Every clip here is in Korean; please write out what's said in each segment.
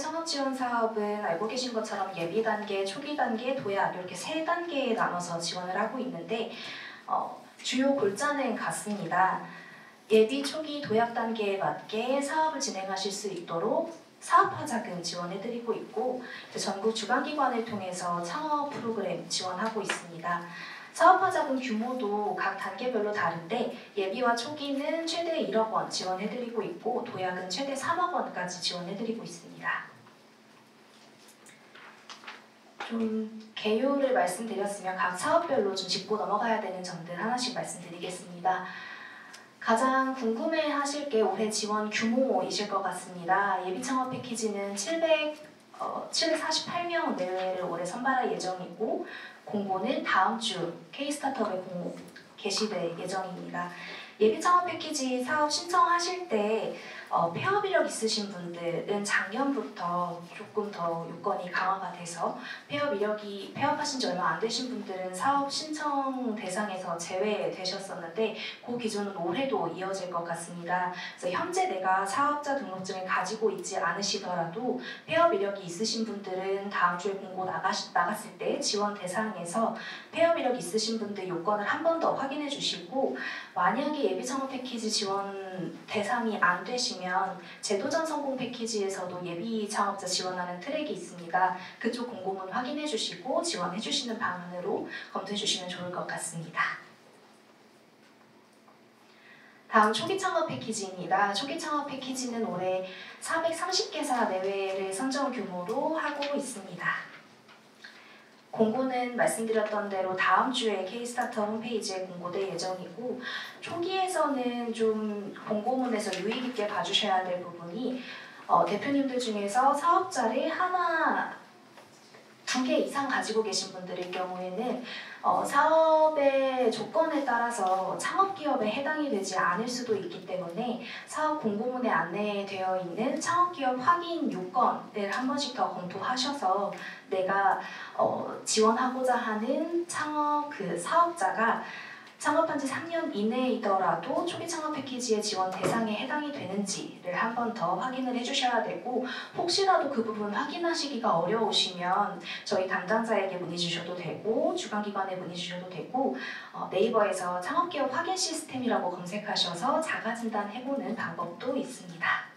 창업 지원 사업은 알고 계신 것처럼 예비 단계, 초기 단계, 도약 이렇게 3단계에 나눠서 지원을 하고 있는데 주요 골자는 같습니다. 예비, 초기, 도약 단계에 맞게 사업을 진행하실 수 있도록 사업화 자금 지원해드리고 있고 전국 주관기관을 통해서 창업 프로그램 지원하고 있습니다. 사업화 자금 규모도 각 단계별로 다른데 예비와 초기는 최대 1억 원 지원해드리고 있고 도약은 최대 3억 원까지 지원해드리고 있습니다. 좀 개요를 말씀드렸으면 각 사업별로 좀 짚고 넘어가야 되는 점들 하나씩 말씀드리겠습니다. 가장 궁금해하실 게 올해 지원 규모이실 것 같습니다. 예비 창업 패키지는 748명 내외를 올해 선발할 예정이고 공고는 다음 주 K-스타트업에 게시될 예정입니다. 예비 창업 패키지 사업 신청하실 때 폐업 이력 있으신 분들은 작년부터 조금 더 요건이 강화가 돼서 폐업하신 지 얼마 안 되신 분들은 사업 신청 대상에서 제외되셨었는데 그 기준은 올해도 이어질 것 같습니다. 그래서 현재 내가 사업자 등록증을 가지고 있지 않으시더라도 폐업 이력이 있으신 분들은 다음 주에 공고 나갔을 때 지원 대상에서 폐업 이력 있으신 분들 요건을 한 번 더 확인해 주시고 만약에 예비 창업 패키지 지원 대상이 안 되시면 제도전 성공 패키지에서도 예비 창업자 지원하는 트랙이 있습니다. 그쪽 공고문 확인해 주시고 지원해 주시는 방안으로 검토해 주시면 좋을 것 같습니다. 다음 초기 창업 패키지입니다. 초기 창업 패키지는 올해 430개사 내외를 선정 규모로 하고 있습니다. 공고는 말씀드렸던 대로 다음 주에 K-스타트업 홈페이지에 공고될 예정이고 초기에서는 좀 공고문에서 유의 깊게 봐주셔야 될 부분이 대표님들 중에서 사업자를 하나, 2개 이상 가지고 계신 분들의 경우에는 사업의 조건에 따라서 창업기업에 해당이 되지 않을 수도 있기 때문에 사업 공고문에 안내되어 있는 창업기업 확인 요건을 한 번씩 더 검토하셔서 내가 지원하고자 하는 사업자가 창업한 지 3년 이내이더라도 초기 창업 패키지의 지원 대상에 해당이 되는지를 한 번 더 확인을 해주셔야 되고 혹시라도 그 부분 확인하시기가 어려우시면 저희 담당자에게 문의 주셔도 되고 주관기관에 문의 주셔도 되고 네이버에서 창업기업 확인 시스템이라고 검색하셔서 자가진단해보는 방법도 있습니다.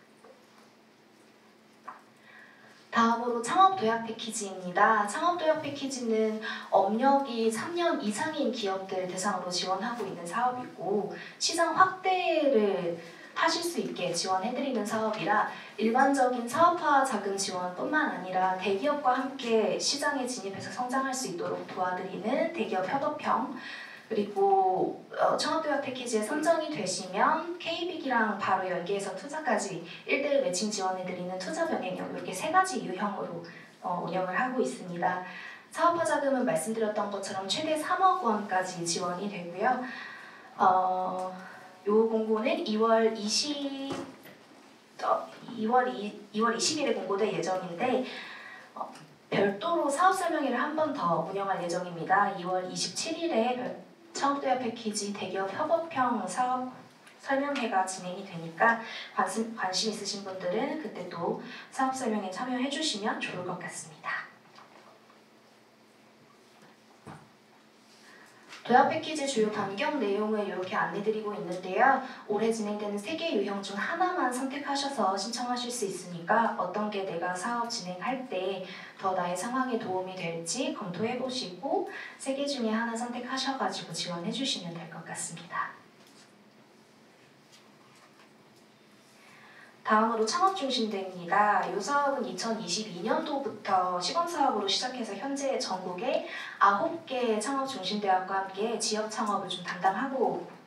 다음으로 창업도약 패키지입니다. 창업도약 패키지는 업력이 3년 이상인 기업들 대상으로 지원하고 있는 사업이고 시장 확대를 하실 수 있게 지원해드리는 사업이라 일반적인 사업화 자금 지원뿐만 아니라 대기업과 함께 시장에 진입해서 성장할 수 있도록 도와드리는 대기업 협업형 그리고 창업도약 패키지에 선정이 되시면 K빅이랑 바로 연계해서 투자까지 1:1 매칭 지원해드리는 투자 병행형 이렇게 3가지 유형으로 운영을 하고 있습니다. 사업화 자금은 말씀드렸던 것처럼 최대 3억 원까지 지원이 되고요. 요 공고는 2월 20일에 공고될 예정인데 별도로 사업 설명회를 한 번 더 운영할 예정입니다. 2월 27일에 창업도약 패키지 대기업 협업형 사업 설명회가 진행이 되니까 관심 있으신 분들은 그때 또 사업 설명회 참여해 주시면 좋을 것 같습니다. 도약 패키지 주요 변경 내용을 이렇게 안내드리고 있는데요. 올해 진행되는 3개 유형 중 하나만 선택하셔서 신청하실 수 있으니까 어떤 게 내가 사업 진행할 때 더 나의 상황에 도움이 될지 검토해보시고 3개 중에 하나 선택하셔가지고 지원해주시면 될 것 같습니다. 다음으로 창업중심대입니다. 이 사업은 2022년도부터 시범사업으로 시작해서 현재 전국에 9개 창업중심대학과 함께 지역창업을 좀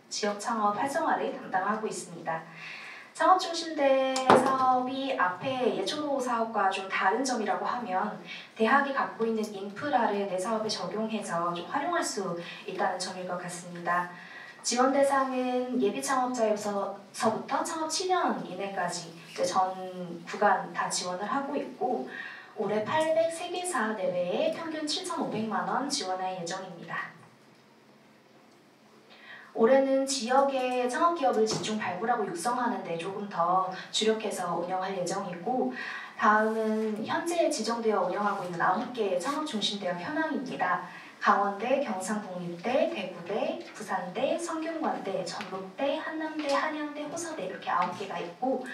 지역창업 활성화를 담당하고 있습니다. 창업중심대 사업이 앞에 예초도 사업과 좀 다른 점이라고 하면 대학이 갖고 있는 인프라를 내 사업에 적용해서 좀 활용할 수 있다는 점일 것 같습니다. 지원 대상은 예비 창업자에서부터 창업 7년 이내까지 전 구간 다 지원을 하고 있고 올해 803개사 내외에 평균 7,500만 원 지원할 예정입니다. 올해는 지역의 창업기업을 집중 발굴하고 육성하는 데 조금 더 주력해서 운영할 예정이고 다음은 현재 지정되어 운영하고 있는 9개의 창업중심대학 현황입니다. 강원대, 경상국립대, 대구대, 부산대, 성균관대, 전북대, 한남대, 한양대, 호서대 이렇게 9개가 있고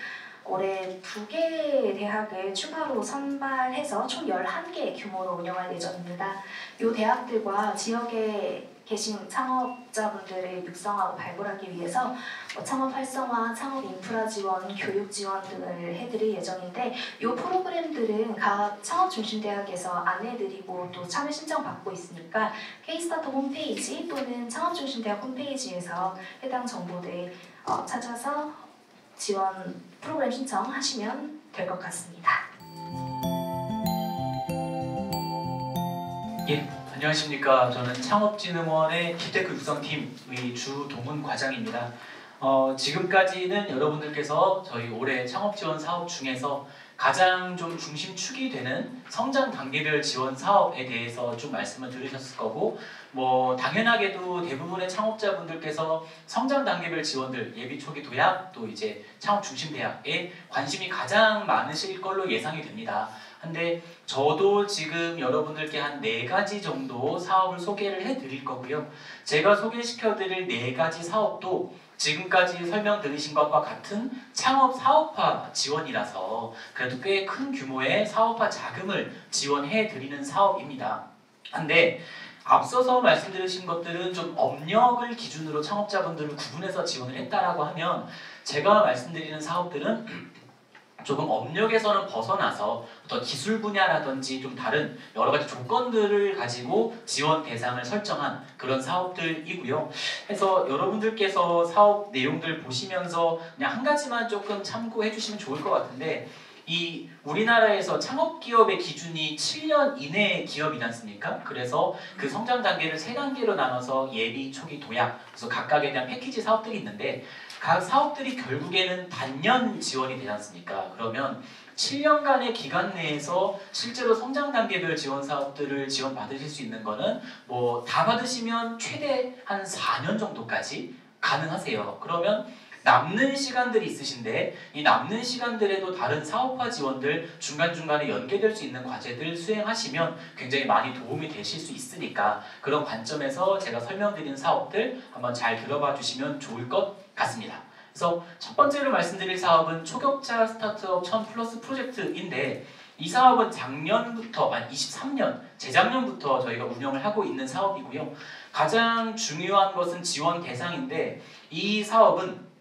올해 2개의 대학을 추가로 선발해서 총 11개 규모로 운영할 예정입니다. 이 대학들과 지역에 계신 창업자분들을 육성하고 발굴하기 위해서 창업 활성화, 창업 인프라 지원, 교육 지원 등을 해드릴 예정인데 이 프로그램들은 각 창업중심대학에서 안내드리고 또 참여 신청 받고 있으니까 K-스타트 홈페이지 또는 창업중심대학 홈페이지에서 해당 정보들 찾아서 지원 프로그램 신청하시면 될 것 같습니다. 예, 안녕하십니까. 저는 창업진흥원의 딥테크 육성팀의 주동훈 과장입니다. 지금까지는 여러분들께서 저희 올해 창업지원 사업 중에서 가장 좀 중심축이 되는 성장 단계별 지원 사업에 대해서 좀 말씀을 들으셨을 거고 당연하게도 대부분의 창업자분들께서 성장 단계별 지원들 예비 초기 도약 또 이제 창업 중심 대학에 관심이 가장 많으실 걸로 예상이 됩니다. 근데 저도 지금 여러분들께 한 4가지 정도 사업을 소개를 해드릴 거고요. 제가 소개시켜드릴 4가지 사업도 지금까지 설명드리신 것과 같은 창업 사업화 지원이라서 그래도 꽤 큰 규모의 사업화 자금을 지원해 드리는 사업입니다. 근데 앞서서 말씀드리신 것들은 좀 업력을 기준으로 창업자분들을 구분해서 지원을 했다라고 하면 제가 말씀드리는 사업들은 조금 업력에서는 벗어나서 어떤 기술 분야라든지 좀 다른 여러 가지 조건들을 가지고 지원 대상을 설정한 그런 사업들이고요. 그래서 여러분들께서 사업 내용들 보시면서 그냥 한 가지만 조금 참고해 주시면 좋을 것 같은데 이 우리나라에서 창업기업의 기준이 7년 이내의 기업이지 않습니까? 그래서 그 성장 단계를 3단계로 나눠서 예비, 초기, 도약 그래서 각각에 대한 패키지 사업들이 있는데 각 사업들이 결국에는 단년 지원이 되지 않습니까? 그러면 7년간의 기간 내에서 실제로 성장 단계별 지원 사업들을 지원받으실 수 있는 거는 다 받으시면 최대 한 4년 정도까지 가능하세요. 그러면 남는 시간들이 있으신데 이 남는 시간들에도 다른 사업화 지원들 중간중간에 연계될 수 있는 과제들 수행하시면 굉장히 많이 도움이 되실 수 있으니까 그런 관점에서 제가 설명드린 사업들 한번 잘 들어봐 주시면 좋을 것 같습니다. 그래서 첫 번째로 말씀드릴 사업은 초격차 스타트업 1000+ 프로젝트인데 이 사업은 작년부터 23년 재작년부터 저희가 운영을 하고 있는 사업이고요. 가장 중요한 것은 지원 대상인데 이 사업은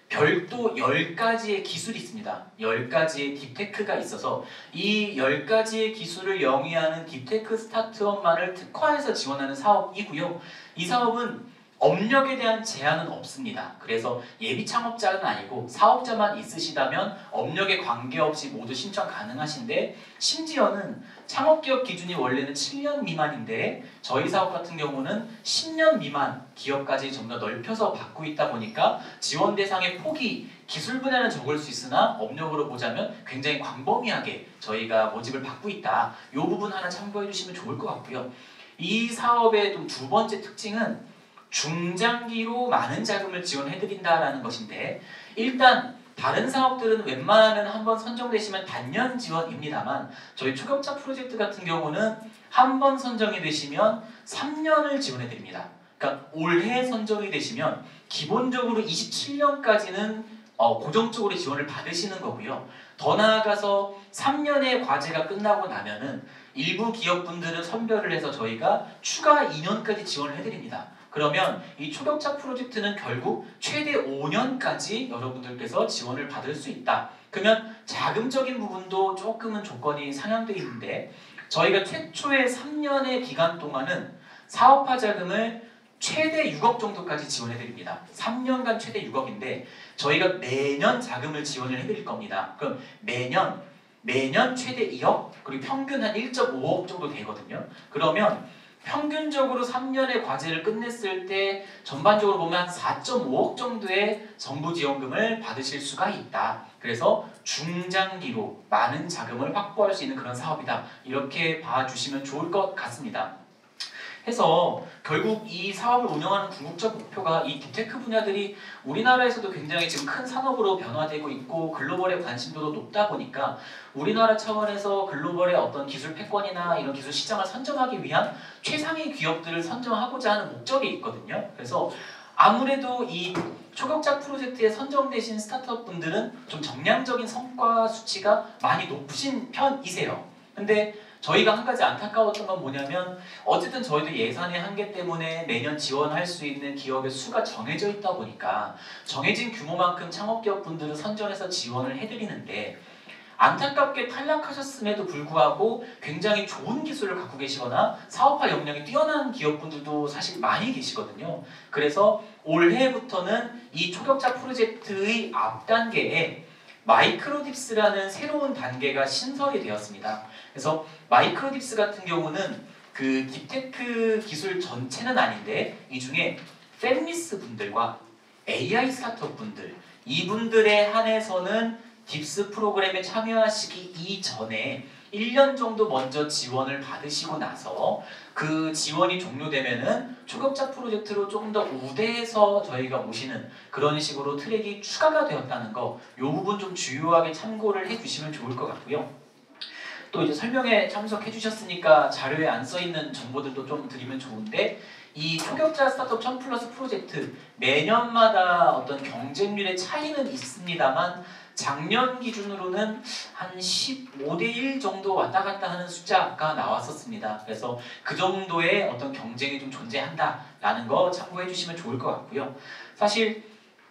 별도 10가지의 기술이 있습니다. 10가지의 딥테크가 있어서 이 10가지의 기술을 영위하는 딥테크 스타트업만을 특화해서 지원하는 사업이고요. 이 사업은 업력에 대한 제한은 없습니다. 그래서 예비 창업자는 아니고 사업자만 있으시다면 업력에 관계없이 모두 신청 가능하신데 심지어는 창업기업 기준이 원래는 7년 미만인데 저희 사업 같은 경우는 10년 미만 기업까지 좀 더 넓혀서 받고 있다 보니까 지원 대상의 폭이 기술 분야는 적을 수 있으나 업력으로 보자면 굉장히 광범위하게 저희가 모집을 받고 있다. 이 부분 하나 참고해 주시면 좋을 것 같고요. 이 사업의 또 두 번째 특징은 중장기로 많은 자금을 지원해드린다라는 것인데 일단 다른 사업들은 웬만하면 한번 선정되시면 단년 지원입니다만 저희 초격차 프로젝트 같은 경우는 한번 선정이 되시면 3년을 지원해드립니다. 그러니까 올해 선정이 되시면 기본적으로 27년까지는 고정적으로 지원을 받으시는 거고요. 더 나아가서 3년의 과제가 끝나고 나면은 일부 기업분들은 선별을 해서 저희가 추가 2년까지 지원을 해드립니다. 그러면 이 초격차 프로젝트는 결국 최대 5년까지 여러분들께서 지원을 받을 수 있다. 그러면 자금적인 부분도 조금은 조건이 상향되어 있는데 저희가 최초의 3년의 기간 동안은 사업화 자금을 최대 6억 정도까지 지원해 드립니다. 3년간 최대 6억인데 저희가 매년 자금을 지원을 해드릴 겁니다. 그럼 매년 최대 2억 그리고 평균 한 1.5억 정도 되거든요. 그러면 평균적으로 3년의 과제를 끝냈을 때 전반적으로 보면 한 4.5억 정도의 정부 지원금을 받으실 수가 있다. 그래서 중장기로 많은 자금을 확보할 수 있는 그런 사업이다. 이렇게 봐주시면 좋을 것 같습니다. 해서 결국 이 사업을 운영하는 궁극적 목표가 이 딥테크 분야들이 우리나라에서도 굉장히 지금 큰 산업으로 변화되고 있고 글로벌의 관심도도 높다 보니까 우리나라 차원에서 글로벌의 어떤 기술 패권이나 이런 기술 시장을 선점하기 위한 최상의 기업들을 선정하고자 하는 목적이 있거든요. 그래서 아무래도 이 초격자 프로젝트에 선정되신 스타트업 분들은 좀 정량적인 성과 수치가 많이 높으신 편이세요. 근데 저희가 한 가지 안타까웠던 건 뭐냐면 어쨌든 저희도 예산의 한계 때문에 매년 지원할 수 있는 기업의 수가 정해져 있다 보니까 정해진 규모만큼 창업기업분들을 선정해서 지원을 해드리는데 안타깝게 탈락하셨음에도 불구하고 굉장히 좋은 기술을 갖고 계시거나 사업화 역량이 뛰어난 기업분들도 사실 많이 계시거든요. 그래서 올해부터는 이 초격자 프로젝트의 앞단계에 마이크로딥스라는 새로운 단계가 신설이 되었습니다. 그래서 마이크로딥스 같은 경우는 그 딥테크 기술 전체는 아닌데 이 중에 페미니스트 분들과 AI 스타트업 분들 이분들에 한해서는 딥스 프로그램에 참여하시기 이전에 1년 정도 먼저 지원을 받으시고 나서 그 지원이 종료되면은 초급자 프로젝트로 조금 더 우대해서 저희가 모시는 그런 식으로 트랙이 추가가 되었다는 거, 이 부분 좀 주요하게 참고를 해주시면 좋을 것 같고요. 또 이제 설명에 참석해 주셨으니까 자료에 안 써 있는 정보들도 좀 드리면 좋은데 이 초격자 스타트업 1000+ 프로젝트 매년마다 어떤 경쟁률의 차이는 있습니다만 작년 기준으로는 한 15대 1 정도 왔다 갔다 하는 숫자가 나왔었습니다. 그래서 그 정도의 어떤 경쟁이 좀 존재한다라는 거 참고해 주시면 좋을 것 같고요. 사실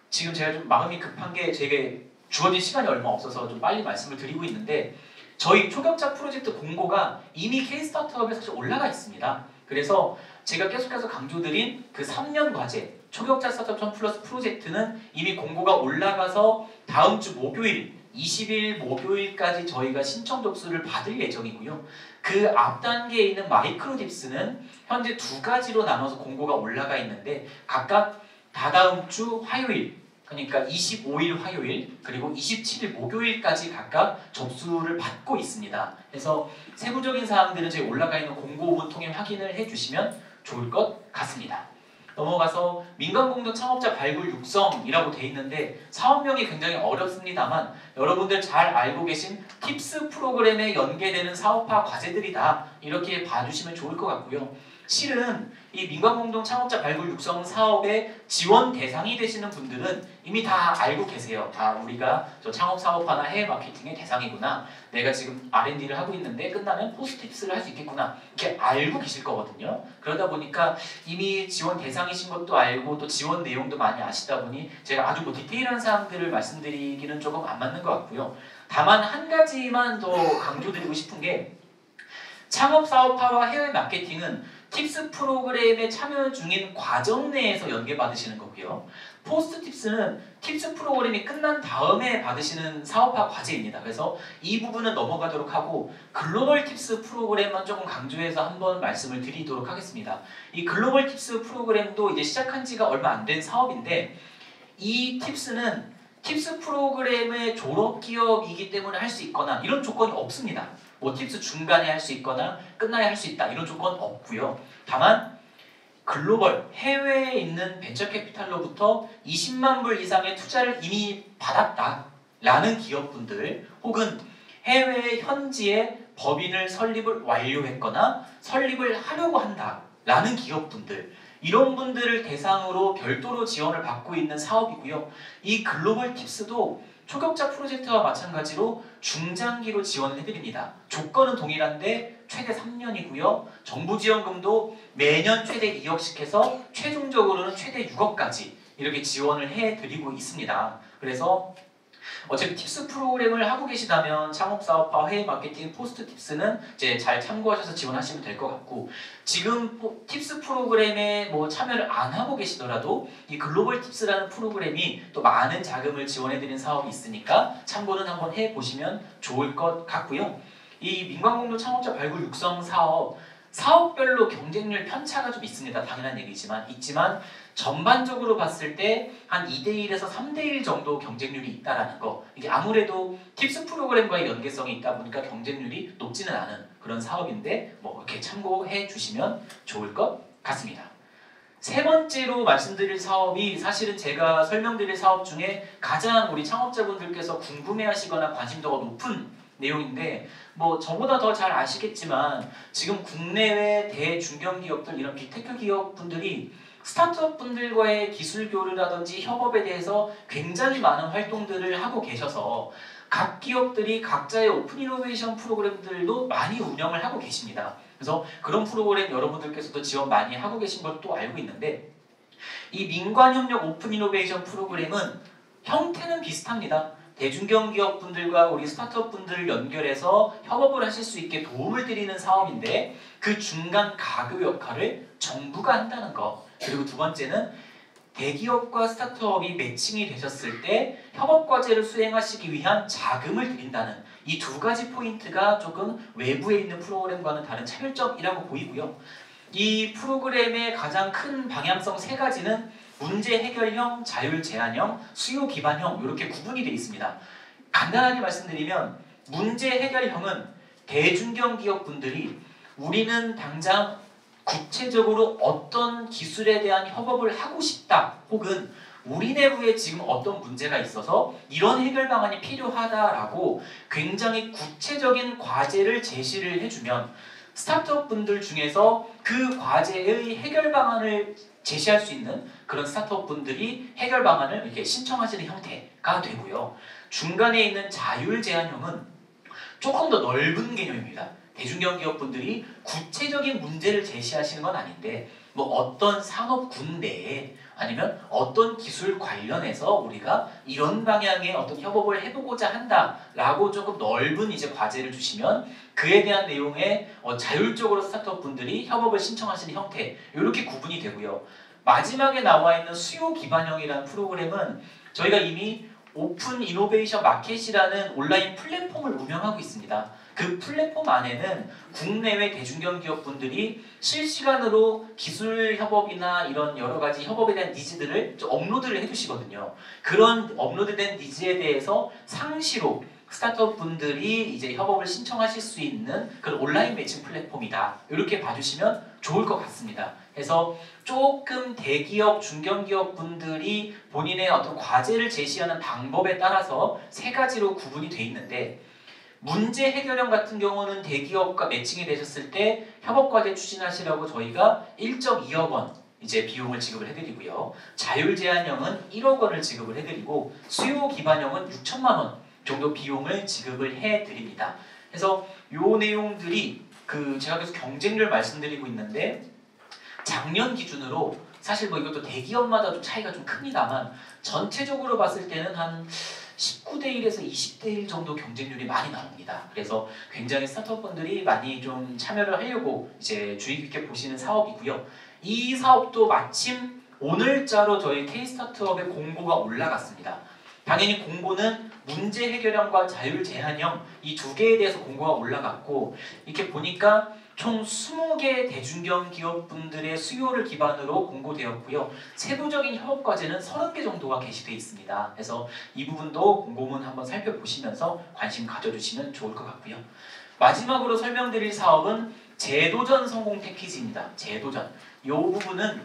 지금 제가 좀 마음이 급한 게 제게 주어진 시간이 얼마 없어서 좀 빨리 말씀을 드리고 있는데 저희 초격자 프로젝트 공고가 이미 K-스타트업에 사실 올라가 있습니다. 그래서 제가 계속해서 강조드린 그 3년 과제 초격자 스타트업 1000+ 프로젝트는 이미 공고가 올라가서 다음 주 목요일 20일 목요일까지 저희가 신청 접수를 받을 예정이고요. 그 앞 단계에 있는 마이크로딥스는 현재 두 가지로 나눠서 공고가 올라가 있는데 각각 다다음 주 화요일 그러니까 25일 화요일 그리고 27일 목요일까지 각각 접수를 받고 있습니다. 그래서 세부적인 사항들은 저희 올라가 있는 공고문 통해 확인을 해주시면 좋을 것 같습니다. 넘어가서 민간공동 창업자 발굴 육성이라고 돼 있는데 사업명이 굉장히 어렵습니다만 여러분들 잘 알고 계신 팁스 프로그램에 연계되는 사업화 과제들이다 이렇게 봐주시면 좋을 것 같고요. 실은 이 민간공동 창업자 발굴 육성 사업의 지원 대상이 되시는 분들은 이미 다 알고 계세요. 우리가 저 창업 사업화나 해외 마케팅의 대상이구나. 내가 지금 R&D를 하고 있는데 끝나면 포스트팁스를 할 수 있겠구나. 이렇게 알고 계실 거거든요. 그러다 보니까 이미 지원 대상이신 것도 알고 또 지원 내용도 많이 아시다 보니 제가 아주 디테일한 사항들을 말씀드리기는 조금 안 맞는 것 같고요. 다만 한 가지만 더 강조드리고 싶은 게 창업 사업화와 해외 마케팅은 팁스 프로그램에 참여 중인 과정 내에서 연계받으시는 거고요. 포스트 팁스는 팁스 프로그램이 끝난 다음에 받으시는 사업화 과제입니다. 그래서 이 부분은 넘어가도록 하고 글로벌 팁스 프로그램만 조금 강조해서 한번 말씀을 드리도록 하겠습니다. 이 글로벌 팁스 프로그램도 이제 시작한 지가 얼마 안 된 사업인데 이 팁스는 팁스 프로그램의 졸업 기업이기 때문에 할 수 있거나 이런 조건이 없습니다. 뭐 팁스 중간에 할 수 있거나 끝나야 할 수 있다 이런 조건 없고요. 다만 글로벌 해외에 있는 벤처캐피탈로부터 20만 불 이상의 투자를 이미 받았다라는 기업분들 혹은 해외 현지에 법인을 설립을 완료했거나 설립을 하려고 한다라는 기업분들 이런 분들을 대상으로 별도로 지원을 받고 있는 사업이고요. 이 글로벌 팁스도 초격자 프로젝트와 마찬가지로 중장기로 지원을 해드립니다. 조건은 동일한데 최대 3년이고요. 정부 지원금도 매년 최대 2억씩 해서 최종적으로는 최대 6억까지 이렇게 지원을 해드리고 있습니다. 그래서 어차피 팁스 프로그램을 하고 계시다면 창업사업화, 해외 마케팅, 포스트 팁스는 이제 잘 참고하셔서 지원하시면 될 것 같고 지금 팁스 프로그램에 뭐 참여를 안 하고 계시더라도 이 글로벌 팁스라는 프로그램이 또 많은 자금을 지원해드리는 사업이 있으니까 참고는 한번 해보시면 좋을 것 같고요. 이 민간공동 창업자 발굴 육성 사업 사업별로 경쟁률 편차가 좀 있습니다. 당연한 얘기지만 전반적으로 봤을 때 한 2대1에서 3대1 정도 경쟁률이 있다라는 거. 이게 아무래도 팁스 프로그램과의 연계성이 있다 보니까 경쟁률이 높지는 않은 그런 사업인데 뭐 이렇게 참고해 주시면 좋을 것 같습니다. 세 번째로 말씀드릴 사업이 사실은 제가 설명드릴 사업 중에 가장 우리 창업자분들께서 궁금해하시거나 관심도가 높은 내용인데 뭐 저보다 더 잘 아시겠지만 지금 국내외 대중견기업들 이런 빅테크 기업분들이 스타트업 분들과의 기술 교류라든지 협업에 대해서 굉장히 많은 활동들을 하고 계셔서 각 기업들이 각자의 오픈 이노베이션 프로그램들도 많이 운영을 하고 계십니다. 그래서 그런 프로그램 여러분들께서도 지원 많이 하고 계신 것도 알고 있는데 이 민관협력 오픈 이노베이션 프로그램은 형태는 비슷합니다. 대중견기업분들과 우리 스타트업 분들을 연결해서 협업을 하실 수 있게 도움을 드리는 사업인데 그 중간 가교 역할을 정부가 한다는 거. 그리고 두 번째는 대기업과 스타트업이 매칭이 되셨을 때 협업과제를 수행하시기 위한 자금을 드린다는 이 두 가지 포인트가 조금 외부에 있는 프로그램과는 다른 차별점이라고 보이고요. 이 프로그램의 가장 큰 방향성 세 가지는 문제 해결형, 자율 제한형, 수요 기반형 이렇게 구분이 되어 있습니다. 간단하게 말씀드리면 문제 해결형은 대중견 기업분들이 우리는 당장 구체적으로 어떤 기술에 대한 협업을 하고 싶다 혹은 우리 내부에 지금 어떤 문제가 있어서 이런 해결 방안이 필요하다라고 굉장히 구체적인 과제를 제시를 해주면 스타트업 분들 중에서 그 과제의 해결 방안을 제시할 수 있는 그런 스타트업 분들이 해결 방안을 이렇게 신청하시는 형태가 되고요. 중간에 있는 자율 제한형은 조금 더 넓은 개념입니다. 대중견 기업분들이 구체적인 문제를 제시하시는 건 아닌데 뭐 어떤 산업군 내에 아니면 어떤 기술 관련해서 우리가 이런 방향의 어떤 협업을 해보고자 한다라고 조금 넓은 이제 과제를 주시면 그에 대한 내용에 자율적으로 스타트업 분들이 협업을 신청하시는 형태 이렇게 구분이 되고요. 마지막에 나와 있는 수요 기반형이라는 프로그램은 저희가 이미 오픈 이노베이션 마켓이라는 온라인 플랫폼을 운영하고 있습니다. 그 플랫폼 안에는 국내외 대중견 기업분들이 실시간으로 기술 협업이나 이런 여러 가지 협업에 대한 니즈들을 업로드를 해주시거든요. 그런 업로드된 니즈에 대해서 상시로 스타트업 분들이 이제 협업을 신청하실 수 있는 그런 온라인 매칭 플랫폼이다. 이렇게 봐주시면 좋을 것 같습니다. 그래서 조금 대기업, 중견기업 분들이 본인의 어떤 과제를 제시하는 방법에 따라서 세 가지로 구분이 돼 있는데 문제 해결형 같은 경우는 대기업과 매칭이 되셨을 때 협업과제 추진하시라고 저희가 1.2억 원 이제 비용을 지급을 해드리고요. 자율 제한형은 1억 원을 지급을 해드리고 수요 기반형은 6천만 원 정도 비용을 지급을 해드립니다. 그래서 요 내용들이 제가 계속 경쟁률 말씀드리고 있는데 작년 기준으로 사실 뭐 이것도 대기업마다 좀 차이가 좀 큽니다만 전체적으로 봤을 때는 한 19대 1에서 20대 1 정도 경쟁률이 많이 나옵니다. 그래서 굉장히 스타트업분들이 많이 좀 참여를 하려고 이제 주의 깊게 보시는 사업이고요. 이 사업도 마침 오늘자로 저희 K-스타트업의 공고가 올라갔습니다. 당연히 공고는 문제 해결형과 자율 제한형 이 두 개에 대해서 공고가 올라갔고 이렇게 보니까 총 20개 대중견 기업분들의 수요를 기반으로 공고되었고요. 세부적인 협업과제는 30개 정도가 게시되어 있습니다. 그래서 이 부분도 공고문 한번 살펴보시면서 관심 가져주시면 좋을 것 같고요. 마지막으로 설명드릴 사업은 재도전 성공 패키지입니다. 재도전. 이 부분은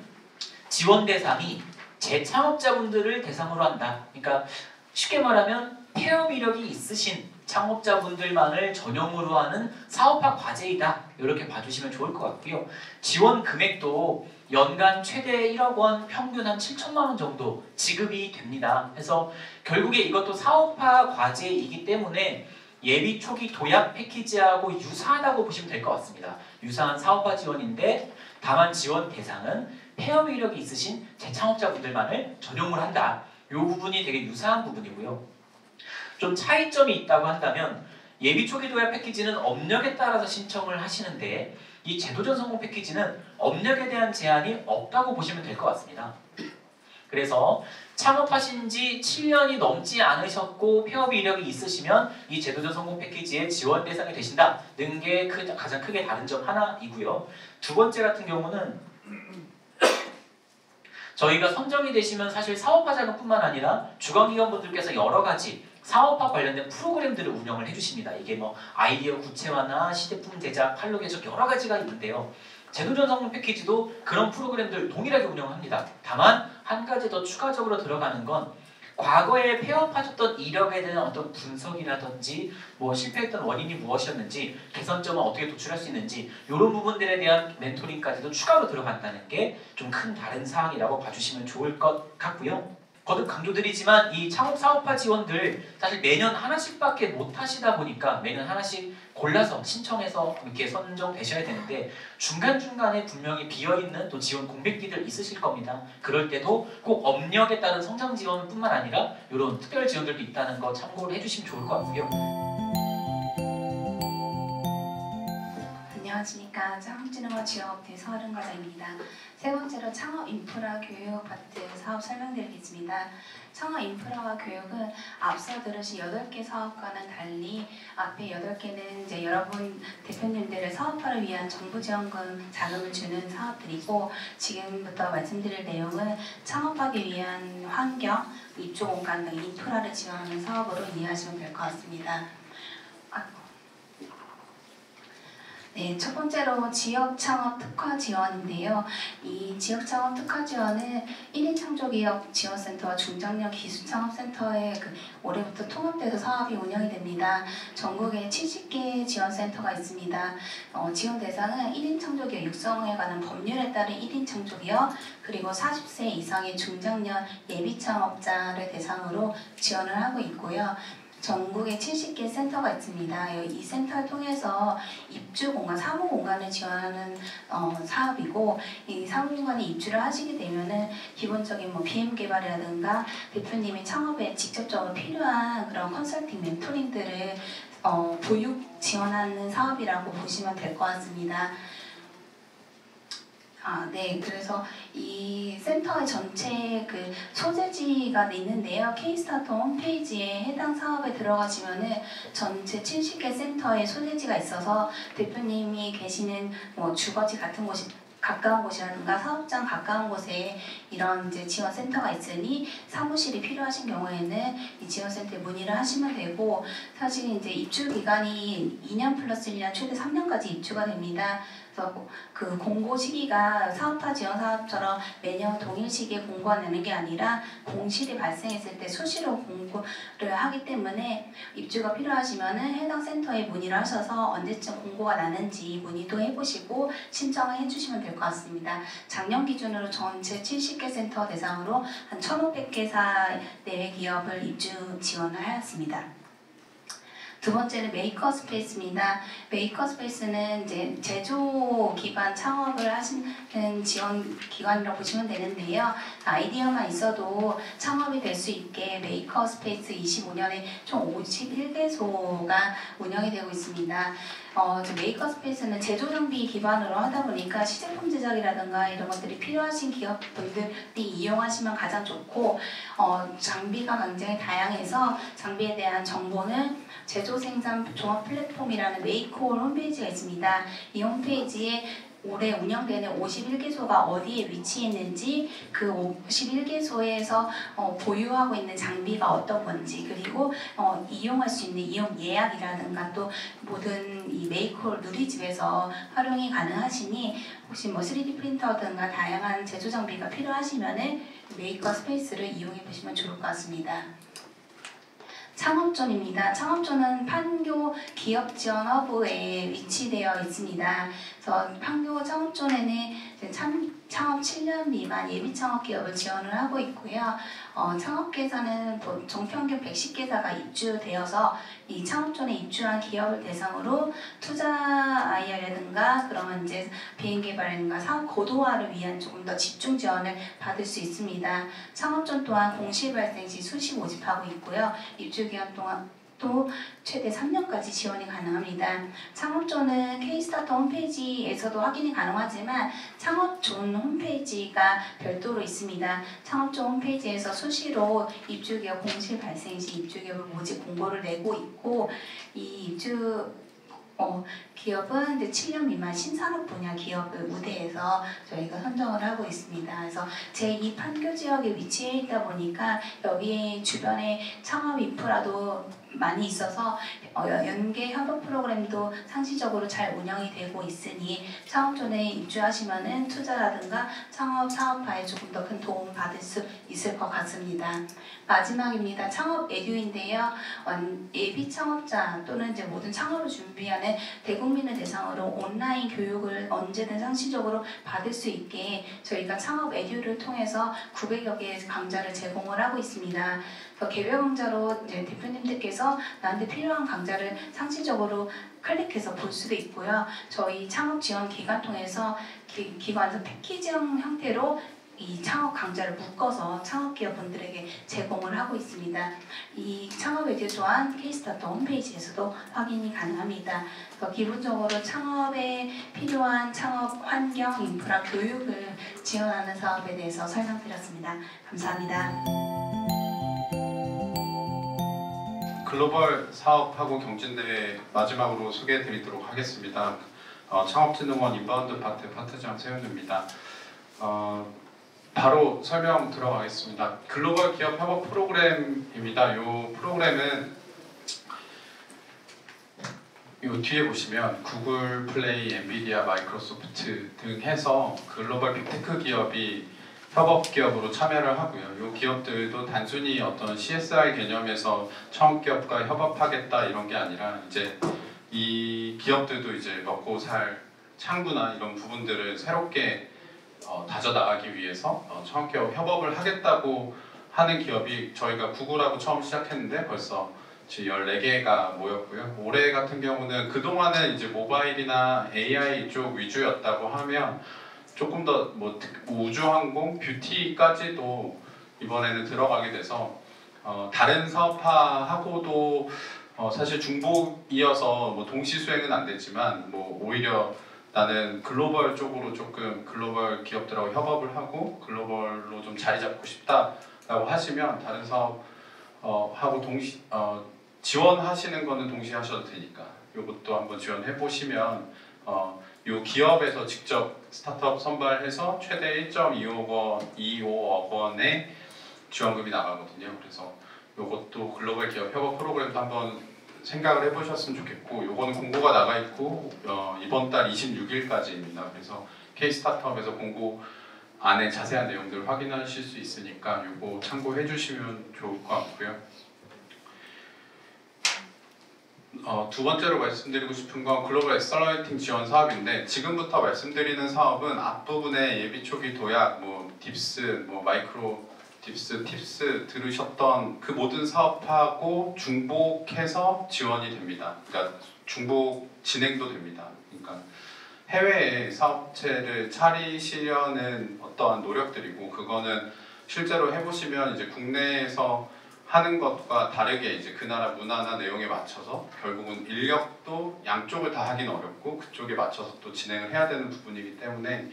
지원 대상이 재창업자분들을 대상으로 한다. 그러니까 쉽게 말하면 폐업 이력이 있으신 창업자분들만을 전용으로 하는 사업화 과제이다. 이렇게 봐주시면 좋을 것 같고요. 지원 금액도 연간 최대 1억 원, 평균 한 7천만 원 정도 지급이 됩니다. 그래서 결국에 이것도 사업화 과제이기 때문에 예비 초기 도약 패키지하고 유사하다고 보시면 될 것 같습니다. 유사한 사업화 지원인데 다만 지원 대상은 폐업 이력이 있으신 재창업자분들만을 전용을 한다. 이 부분이 되게 유사한 부분이고요. 좀 차이점이 있다고 한다면 예비 초기 도약 패키지는 업력에 따라서 신청을 하시는데 이 재도전 성공 패키지는 업력에 대한 제한이 없다고 보시면 될 것 같습니다. 그래서 창업하신 지 7년이 넘지 않으셨고 폐업 이력이 있으시면 이 재도전 성공 패키지의 지원 대상이 되신다는 게 가장 크게 다른 점 하나이고요. 두 번째 같은 경우는 저희가 선정이 되시면 사실 사업화 자금뿐만 아니라 주관기관분들께서 여러 가지 사업화 관련된 프로그램들을 운영을 해주십니다. 이게 뭐 아이디어 구체화나 시제품 제작, 판로 개척 여러 가지가 있는데요. 제도전 성능 패키지도 그런 프로그램들 동일하게 운영합니다. 다만 한 가지 더 추가적으로 들어가는 건 과거에 폐업하셨던 이력에 대한 어떤 분석이라든지 뭐 실패했던 원인이 무엇이었는지 개선점은 어떻게 도출할 수 있는지 이런 부분들에 대한 멘토링까지도 추가로 들어간다는 게 좀 큰 다른 사항이라고 봐주시면 좋을 것 같고요. 거듭 강조드리지만 이 창업사업화 지원들 사실 매년 하나씩밖에 못 하시다 보니까 매년 하나씩 골라서 신청해서 이렇게 선정되셔야 되는데 중간중간에 분명히 비어있는 또 지원 공백기들 있으실 겁니다. 그럴 때도 꼭 업력에 따른 성장 지원뿐만 아니라 이런 특별 지원들도 있다는 거 참고를 해주시면 좋을 것 같고요. 안녕하십니까. 창업진흥원 지원업체 서아름 과장입니다. 세 번째로 창업 인프라 교육 파트 사업 설명드리겠습니다. 창업 인프라와 교육은 앞서 들으신 8개 사업과는 달리 앞에 8개는 이제 여러분 대표님들의 사업화를 위한 정부 지원금 자금을 주는 사업들이고 지금부터 말씀드릴 내용은 창업하기 위한 환경, 입주 공간 등 인프라를 지원하는 사업으로 이해하시면 될 것 같습니다. 네, 첫 번째로 지역창업 특화 지원인데요. 이 지역창업 특화 지원은 1인 창조기업 지원센터와 중장년 기술창업센터의 올해부터 통합돼서 사업이 운영이 됩니다. 전국에 70개 지원센터가 있습니다. 지원 대상은 1인 창조기업 육성에 관한 법률에 따른 1인 창조기업 그리고 40세 이상의 중장년 예비창업자를 대상으로 지원을 하고 있고요. 전국에 70개 센터가 있습니다. 이 센터를 통해서 입주 공간, 사무 공간을 지원하는 사업이고 이 사무 공간에 입주를 하시게 되면은 기본적인 뭐 BM 개발이라든가 대표님이 창업에 직접적으로 필요한 그런 컨설팅 멘토링들을 보육 지원하는 사업이라고 보시면 될 것 같습니다. 네, 그래서 이 센터의 전체 소재지가 있는데요. K-스타트 홈페이지에 해당 사업에 들어가시면은 전체 70개 센터의 소재지가 있어서 대표님이 계시는 뭐 주거지 같은 곳이 가까운 곳이라든가 사업장 가까운 곳에 이런 이제 지원센터가 있으니 사무실이 필요하신 경우에는 이 지원센터에 문의를 하시면 되고 사실 이제 입주 기간이 2년 플러스 1년 최대 3년까지 입주가 됩니다. 그 공고 시기가 사업화 지원 사업처럼 매년 동일 시기에 공고가 내는 게 아니라 공실이 발생했을 때 수시로 공고를 하기 때문에 입주가 필요하시면은 해당 센터에 문의를 하셔서 언제쯤 공고가 나는지 문의도 해보시고 신청을 해주시면 될 것 같습니다. 작년 기준으로 전체 70개 센터 대상으로 한 1,500개사 내외 기업을 입주 지원을 하였습니다. 두 번째는 메이커스페이스입니다. 메이커스페이스는 이제 제조 기반 창업을 하시는 지원 기관이라고 보시면 되는데요. 아이디어만 있어도 창업이 될 수 있게 메이커스페이스 25년에 총 51개소가 운영이 되고 있습니다. 메이커스페이스는 제조 장비 기반으로 하다 보니까 시제품 제작이라든가 이런 것들이 필요하신 기업분들이 이용하시면 가장 좋고 장비가 굉장히 다양해서 장비에 대한 정보는 제조 생산 종합 플랫폼이라는 메이콜 홈페이지가 있습니다. 이 홈페이지에 올해 운영되는 51개소가 어디에 위치했는지 그 51개소에서 보유하고 있는 장비가 어떤 건지 그리고 이용할 수 있는 이용 예약이라든가 또 모든 이 메이콜 누리집에서 활용이 가능하시니 혹시 뭐 3D 프린터 등과 다양한 제조 장비가 필요하시면은 메이커 스페이스를 이용해 보시면 좋을 것 같습니다. 창업존입니다. 창업존은 판교 기업지원 허브에 위치되어 있습니다. 그래서 판교 창업존에는 창업 7년 미만 예비창업 기업을 지원을 하고 있고요. 창업계에서는 정평균 110개사가 입주되어서 이 창업존에 입주한 기업을 대상으로 투자 IR이라든가 그런 이제 비행개발이라든가 사업 고도화를 위한 조금 더 집중 지원을 받을 수 있습니다. 창업존 또한 공실 발생 시 수시 모집하고 있고요. 입주 기간 동안 또 최대 3년까지 지원이 가능합니다. 창업존은 K-스타트 홈페이지에서도 확인이 가능하지만 창업존 홈페이지가 별도로 있습니다. 창업존 홈페이지에서 수시로 입주기업 공실 발생 시 입주기업을 모집 공고를 내고 있고 이 입주 기업은 이제 7년 미만 신산업 분야 기업을 우대해서 저희가 선정을 하고 있습니다. 그래서 제2 판교 지역에 위치해 있다 보니까 여기 주변에 창업 인프라도 많이 있어서 연계 협업 프로그램도 상시적으로 잘 운영이 되고 있으니 창업존에 입주하시면은 투자라든가 창업 사업화에 조금 더 큰 도움을 받을 수 있을 것 같습니다. 마지막입니다. 창업 에듀인데요. 예비 창업자 또는 이제 모든 창업을 준비하는 대국민을 대상으로 온라인 교육을 언제든 상시적으로 받을 수 있게 저희가 창업 에듀를 통해서 900여 개의 강좌를 제공을 하고 있습니다. 개별 강좌로 이제 대표님들께서 나한테 필요한 강좌를 상시적으로 클릭해서 볼 수도 있고요. 저희 창업 지원 기관 통해서 기관에서 패키지형 형태로 이 창업 강좌를 묶어서 창업기업분들에게 제공을 하고 있습니다. 이 창업 에듀 또한 K-스타트 홈페이지에서도 확인이 가능합니다. 그래서 기본적으로 창업에 필요한 창업 환경, 인프라, 교육을 지원하는 사업에 대해서 설명드렸습니다. 감사합니다. 글로벌 사업하고 경진대회 마지막으로 소개해드리도록 하겠습니다. 창업진흥원 인바운드 파트 파트장 세윤우입니다. 바로 설명 들어가겠습니다. 글로벌 기업 협업 프로그램입니다. 이 프로그램은 이 뒤에 보시면 구글, 플레이, 엔비디아, 마이크로소프트 등 해서 글로벌 빅테크 기업이 협업 기업으로 참여를 하고요. 이 기업들도 단순히 어떤 CSR 개념에서 창업기업과 협업하겠다 이런 게 아니라 이제 이 기업들도 이제 먹고 살 창구나 이런 부분들을 새롭게 다져나가기 위해서 창업기업 협업을 하겠다고 하는 기업이 저희가 구글하고 처음 시작했는데 벌써 14개가 모였고요. 올해 같은 경우는 그동안은 이제 모바일이나 AI 쪽 위주였다고 하면 조금 더 뭐 우주항공, 뷰티까지도 이번에는 들어가게 돼서 다른 사업화하고도 사실 중복이어서 뭐 동시 수행은 안 됐지만 뭐 오히려 나는 글로벌 쪽으로 조금 글로벌 기업들하고 협업을 하고 글로벌로 좀 자리 잡고 싶다라고 하시면 다른 사업 하고 동시 지원하시는 거는 동시에 하셔도 되니까 이것도 한번 지원해 보시면 이 기업에서 직접 스타트업 선발해서 최대 1.25억 원의 지원금이 나가거든요. 그래서 이것도 글로벌 기업 협업 프로그램도 한번 생각을 해보셨으면 좋겠고, 요거는 공고가 나가 있고 이번 달 26일까지입니다. 그래서 K-스타트업에서 공고 안에 자세한 내용들을 확인하실 수 있으니까 요거 참고해 주시면 좋을 것 같고요. 두 번째로 말씀드리고 싶은 건 글로벌 엑셀러레이팅 지원 사업인데, 지금부터 말씀드리는 사업은 앞부분에 예비 초기 도약, 뭐 딥스, 뭐 마이크로 딥스, 팁스 들으셨던 그 모든 사업하고 중복해서 지원이 됩니다. 그러니까 중복 진행도 됩니다. 그러니까 해외에 사업체를 차리시려는 어떠한 노력들이고, 그거는 실제로 해보시면 이제 국내에서 하는 것과 다르게 이제 그 나라 문화나 내용에 맞춰서 결국은 인력도 양쪽을 다 하긴 어렵고 그쪽에 맞춰서 또 진행을 해야 되는 부분이기 때문에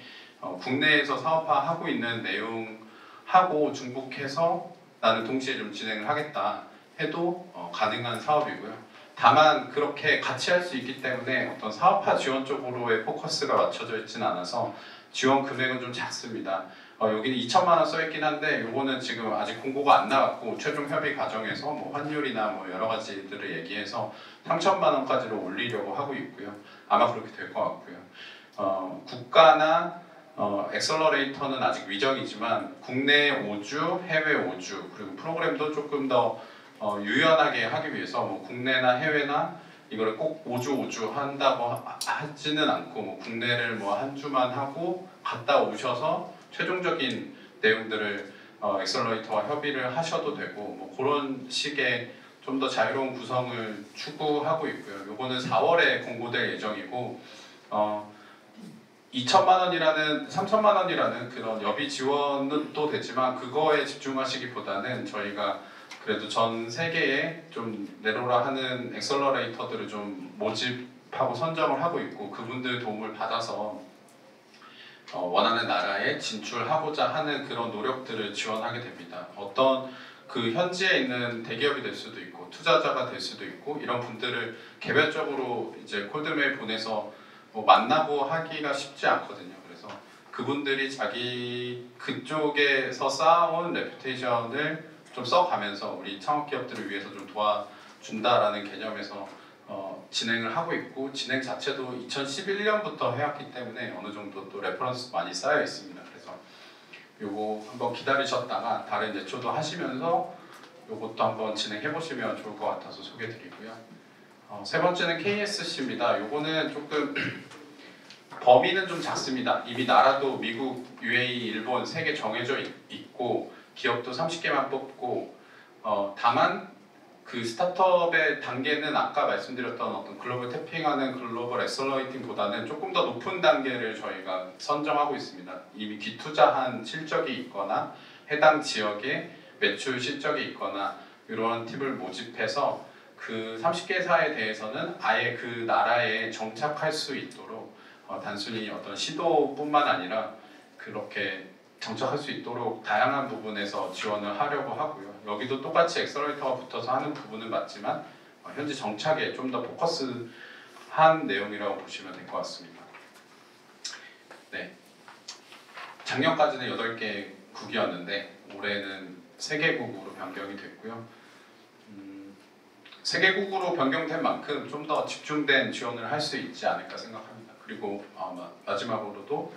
국내에서 사업화하고 있는 내용하고 중복해서 나는 동시에 좀 진행을 하겠다 해도 가능한 사업이고요. 다만 그렇게 같이 할 수 있기 때문에 어떤 사업화 지원 쪽으로의 포커스가 맞춰져 있지는 않아서 지원 금액은 좀 작습니다. 여기는 2천만 원 써있긴 한데 요거는 지금 아직 공고가 안 나왔고 최종 협의 과정에서 뭐 환율이나 뭐 여러 가지들을 얘기해서 3천만 원까지로 올리려고 하고 있고요. 아마 그렇게 될 것 같고요. 국가나 엑셀러레이터는 아직 위정이지만 국내 5주, 해외 5주 그리고 프로그램도 조금 더 유연하게 하기 위해서 뭐 국내나 해외나 이거를 꼭 5주 한다고 하지는 않고 뭐 국내를 뭐 한 주만 하고 갔다 오셔서 최종적인 내용들을 엑셀러레이터와 협의를 하셔도 되고 뭐 그런 식의 좀 더 자유로운 구성을 추구하고 있고요. 요거는 4월에 공고될 예정이고 2천만 원이라는 3천만 원이라는 그런 여비 지원도 되지만 그거에 집중하시기보다는 저희가 그래도 전 세계에 좀 내로라 하는 엑셀러레이터들을 좀 모집하고 선정을 하고 있고 그분들 도움을 받아서 원하는 나라에 진출하고자 하는 그런 노력들을 지원하게 됩니다. 어떤 그 현지에 있는 대기업이 될 수도 있고 투자자가 될 수도 있고 이런 분들을 개별적으로 이제 콜드메일 보내서 뭐 만나고 하기가 쉽지 않거든요. 그래서 그분들이 자기 그쪽에서 쌓아온 레퓨테이션을 좀 써가면서 우리 창업 기업들을 위해서 좀 도와준다라는 개념에서 진행을 하고 있고 진행 자체도 2011년부터 해왔기 때문에 어느 정도 또 레퍼런스 많이 쌓여 있습니다. 그래서 요거 한번 기다리셨다가 다른 예초도 하시면서 요것도 한번 진행해 보시면 좋을 것 같아서 소개드리고요. 세 번째는 KSC입니다. 요거는 조금 범위는 좀 작습니다. 이미 나라도 미국, UAE, 일본 3개 정해져 있고 기업도 30개만 뽑고 다만 그 스타트업의 단계는 아까 말씀드렸던 어떤 글로벌 태핑하는 글로벌 엑셀러레이팅보다는 조금 더 높은 단계를 저희가 선정하고 있습니다. 이미 기투자한 실적이 있거나 해당 지역에 매출 실적이 있거나 이런 팁을 모집해서 그 30개사에 대해서는 아예 그 나라에 정착할 수 있도록 단순히 어떤 시도뿐만 아니라 그렇게 정착할 수 있도록 다양한 부분에서 지원을 하려고 하고요. 여기도 똑같이 엑셀러레이터가 붙어서 하는 부분은 맞지만 현재 정착에 좀 더 포커스한 내용이라고 보시면 될 것 같습니다. 네, 작년까지는 8개 국이었는데 올해는 3개국으로 변경이 됐고요. 3개국으로 변경된 만큼 좀 더 집중된 지원을 할 수 있지 않을까 생각합니다. 그리고 마지막으로도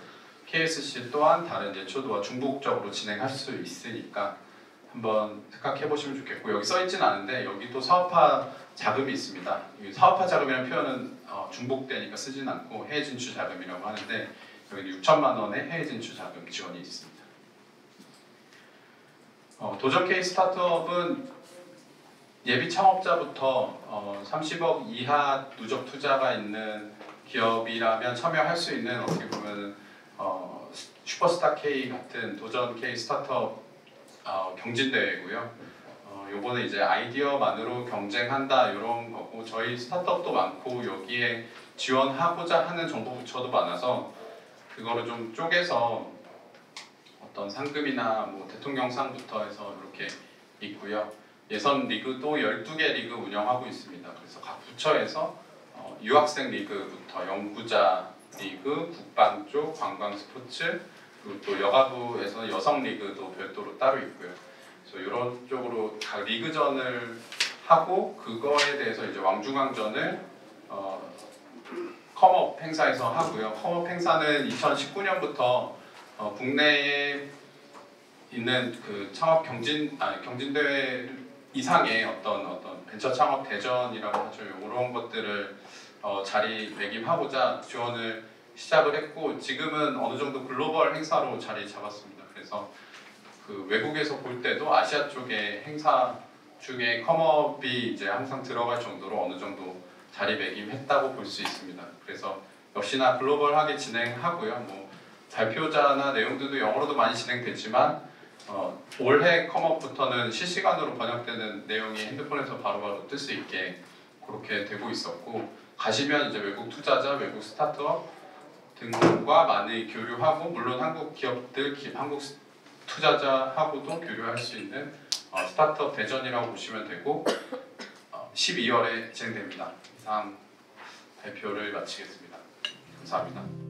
KSC 또한 다른 예초도와 중복적으로 진행할 수 있으니까 한번 생각해 보시면 좋겠고 여기 써있진 않은데 여기도 사업화 자금이 있습니다. 이 사업화 자금이라는 표현은 중복되니까 쓰진 않고 해외 진출 자금이라고 하는데 여기 6천만 원의 해외 진출 자금 지원이 있습니다. 도전 K 스타트업은 예비 창업자부터 30억 이하 누적 투자가 있는 기업이라면 참여할 수 있는 어떻게 보면 슈퍼스타 K 같은 도전 K 스타트업 경진대회고요. 요거는 이제 아이디어만으로 경쟁한다 이런 거고 저희 스타트업도 많고 여기에 지원하고자 하는 정보 부처도 많아서 그거를 좀 쪼개서 어떤 상금이나 뭐 대통령상부터 해서 이렇게 있고요. 예선 리그도 12개 리그 운영하고 있습니다. 그래서 각 부처에서 유학생 리그부터 연구자 리그, 국방 쪽, 관광 스포츠, 그리고 또 여가부에서 여성 리그도 별도로 따로 있고요. 그래서 이런 쪽으로 각 리그전을 하고 그거에 대해서 이제 왕중왕전을 컴업 행사에서 하고요. 컴업 행사는 2019년부터 국내에 있는 그 창업 경진대회 이상의 어떤 벤처 창업 대전이라고 하죠. 이런 것들을 자리매김하고자 지원을 시작을 했고 지금은 어느 정도 글로벌 행사로 자리 잡았습니다. 그래서 그 외국에서 볼 때도 아시아 쪽의 행사 중에 컴업이 이제 항상 들어갈 정도로 어느 정도 자리매김했다고 볼 수 있습니다. 그래서 역시나 글로벌하게 진행하고요. 뭐 발표자나 내용들도 영어로도 많이 진행됐지만 올해 컴업부터는 실시간으로 번역되는 내용이 핸드폰에서 바로바로 뜰 수 있게 그렇게 되고 있었고 가시면 이제 외국 투자자, 외국 스타트업 등과 많이 교류하고 물론 한국 기업들, 한국 투자자하고도 교류할 수 있는 스타트업 대전이라고 보시면 되고 12월에 진행됩니다. 이상 발표를 마치겠습니다. 감사합니다.